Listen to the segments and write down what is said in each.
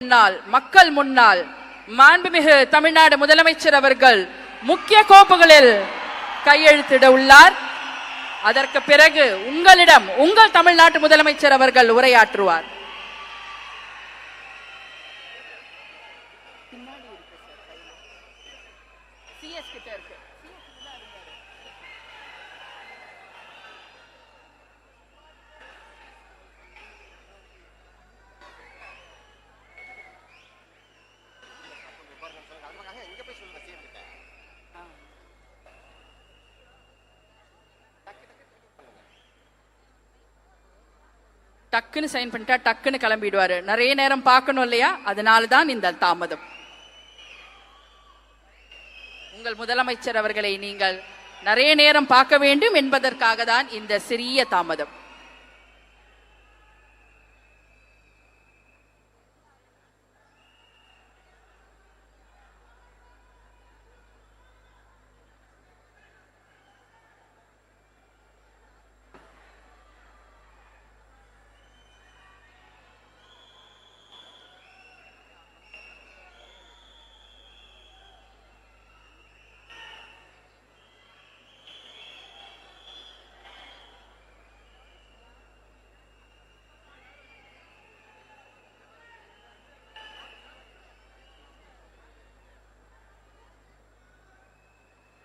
முன்னால் மக்கள் முன்னால் மாண்புமிகு தமிழ்நாடு முதலமைச்சர் அவர்கள் முக்கிய கோப்புகளில் கையெழுத்திட உள்ளார். அதற்கு பிறகு உங்களிடம் உங்கள் தமிழ்நாட்டு முதலமைச்சர் அவர்கள் உரையாற்றுவார். டக்குன்னு சைன் பண்ணிட்டா டக்குன்னு கிளம்பிடுவாரு. நிறைய நேரம் பார்க்கணும் இல்லையா? அதனால்தான் இந்த தாமதம். உங்கள் முதலமைச்சர் அவர்களை நீங்கள் நிறைய நேரம் பார்க்க வேண்டும் என்பதற்காக தான் இந்த சிறிய தாமதம்.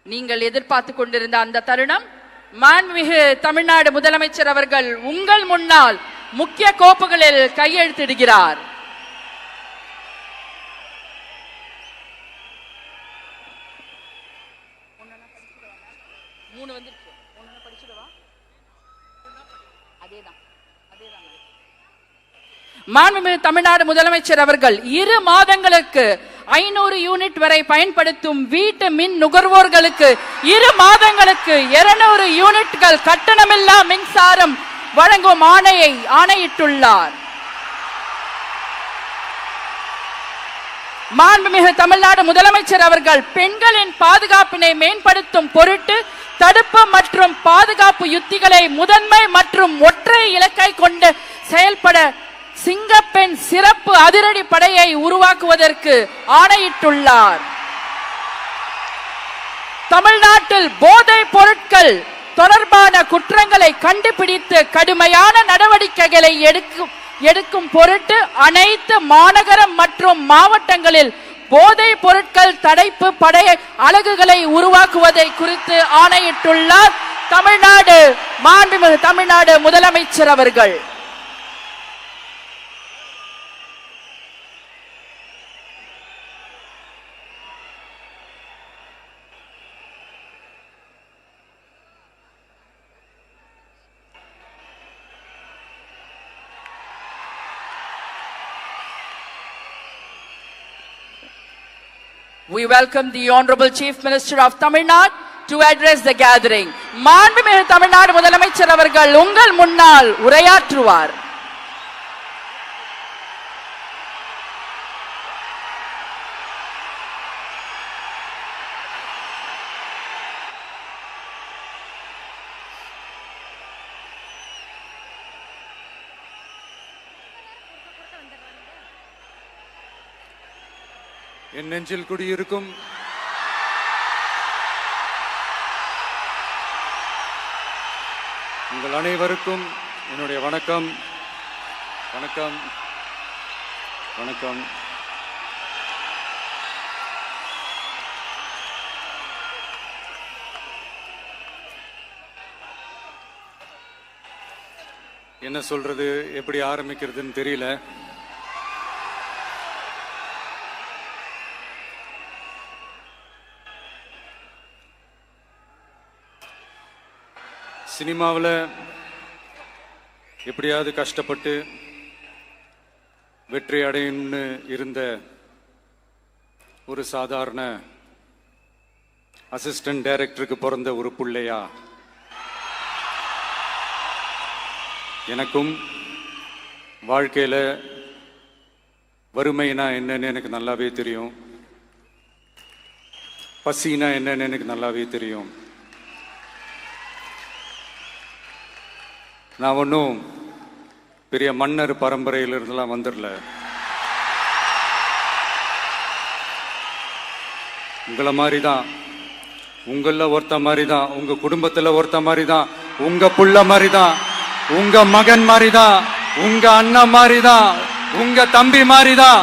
நீங்கள் எதிர்பார்த்து கொண்டிருந்த அந்த தருணம், மாண்புமிகு தமிழ்நாடு முதலமைச்சர் அவர்கள் உங்கள் முன்னால் முக்கிய கோப்புகளில் கையெழுத்திடுகிறார். மாண்புமிகு தமிழ்நாடு முதலமைச்சர் அவர்கள் 2 மாதங்களுக்கு 500 யூனிட் வரை பயன்படுத்தும் வீட்டு மின் நுகர்வோர்களுக்கு 2 மாதங்களுக்கு 200 யூனிட்கள் கட்டணமில்லா மின்சாரம் வழங்கும் ஆணையிட்டுள்ளார். மாண்புமிகு தமிழ்நாடு முதலமைச்சர் அவர்கள் பெண்களின் பாதுகாப்பினை மேம்படுத்தும் பொருட்டு தடுப்பு மற்றும் பாதுகாப்பு யுத்திகளை முதன்மை மற்றும் ஒற்றை இலக்கை கொண்டு செயல்பட சிங்கப்பெண் சிறப்பு அதிரடி படையை உருவாக்குவதற்கு ஆணையிட்டுள்ளார். தமிழ்நாட்டில் போதைப் பொருட்கள் தொடர்பான குற்றங்களை கண்டுபிடித்து கடுமையான நடவடிக்கைகளை எடுக்கும் பொருட்டு அனைத்து மாநகரம் மற்றும் மாவட்டங்களில் போதைப் பொருட்கள் தடுப்பு படை அலகுகளை உருவாக்குவதை குறித்து ஆணையிட்டுள்ளார் மாண்புமிகு தமிழ்நாடு முதலமைச்சர் அவர்கள். We welcome the Honorable Chief Minister of Tamil Nadu to address the gathering. மாண்புமிகு தமிழ்நாடு முதலமைச்சர் அவர்கள் உங்கள் முன்னால் உரையாற்றுவார். என் நெஞ்சில் குடியிருக்கும் உங்கள் அனைவருக்கும் என்னுடைய வணக்கம். வணக்கம் வணக்கம். என்ன சொல்றது, எப்படி ஆரம்பிக்கிறதுன்னு தெரியல. சினிமாவில் எப்படியாவது கஷ்டப்பட்டு வெற்றி அடையணும்னு இருந்த ஒரு சாதாரண அசிஸ்டன்ட் டைரக்டருக்கு பிறந்த ஒரு பிள்ளையா எனக்கும் வாழ்க்கையில் வறுமைனா என்னன்னு எனக்கு நல்லாவே தெரியும். பசினா என்னன்னு எனக்கு நல்லாவே தெரியும். நான் ஒன்றும் பெரிய மன்னர் பரம்பரையிலிருந்துலாம் வந்துடல. உங்களை மாதிரி தான், உங்கள ஒருத்த மாதிரி தான், உங்க குடும்பத்துல ஒருத்த மாதிரி தான், உங்க புள்ள மாதிரி தான், உங்க மகன் மாதிரி தான், உங்க அண்ணன் மாதிரி தான், உங்க தம்பி மாதிரி தான்.